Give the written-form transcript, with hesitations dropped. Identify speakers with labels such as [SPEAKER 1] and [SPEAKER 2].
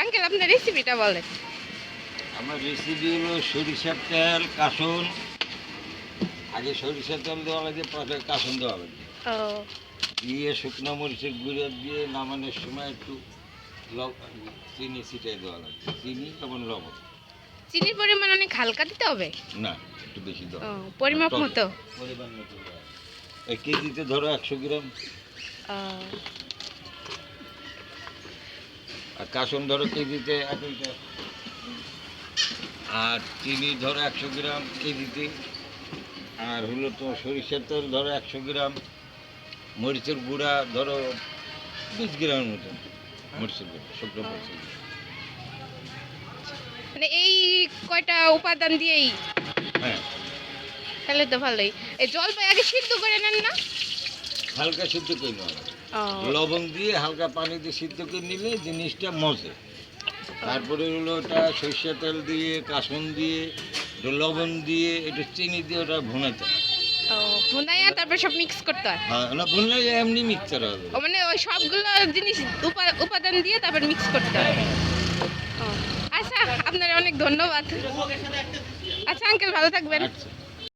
[SPEAKER 1] Uncle আপনার রেসিপিটা বলেন।
[SPEAKER 2] আমার রেসিপি হলো সরিষার তেল, কাসুন। আগে সরিষার তেল দেওয়া লাগে, পরে কাসুন দেওয়া লাগে,
[SPEAKER 1] ও
[SPEAKER 2] দিয়ে শুকনো মরিচের গুঁড়ো দিয়ে নামানোর সময় একটু চিনি ছিটিয়ে দেওয়া লাগে, চিনি এবং লবণ।
[SPEAKER 1] চিনির পরিমাণ অনেক হালকা দিতে হবে?
[SPEAKER 2] না, একটু বেশি দেওয়া।
[SPEAKER 1] ও পরিমাপ
[SPEAKER 2] টক
[SPEAKER 1] মতো?
[SPEAKER 2] পরিমাণ মতো দেওয়া। এক কেজিতে ধরো 100 গ্রাম,
[SPEAKER 1] ও
[SPEAKER 2] আর কাসুন ধরো কেজিতে 1 লিটার, আর চিনি ধরো 100 গ্রাম কেজিতে, আর হলো তো সরিষার তেল ধরো 100 গ্রাম, মরিচের গুঁড়া ধরো 20 গ্রামের মতন, মরিচের গুঁড়া, শুকনো মরিচের গুঁড়া।
[SPEAKER 1] মানে এই কয়টা উপাদান দিয়েই?
[SPEAKER 2] হ্যাঁ,
[SPEAKER 1] তাহলে তো ভালোই। এই জলপাই আগে সিদ্ধ করে নেন না?
[SPEAKER 2] হালকা সিদ্ধ করে নেওয়া লাগে।
[SPEAKER 1] ও
[SPEAKER 2] লবণ দিয়ে হালকা পানি দিয়ে সিদ্ধ করে নিলে জিনিসটা মজে। তারপরে হলো ওটা সরষের তেল দিয়ে, কাসুন দিয়ে, একটু লবণ দিয়ে, একটু চিনি দিয়ে ওটা ভুনাতে হয়।
[SPEAKER 1] ও ভুনাইয়া তারপর সব মিক্স করতে হয়?
[SPEAKER 2] হ্যাঁ, না ভুনলে এমনি মিক্সচার হবে।
[SPEAKER 1] ও মানে ওই সবগুলো জিনিস উপাদান দিয়ে তারপর মিক্স করতে হয়। ও আচ্ছা, আপনার অনেক ধন্যবাদ। আচ্ছা আঙ্কেল, ভালো থাকবেন।
[SPEAKER 2] আচ্ছা।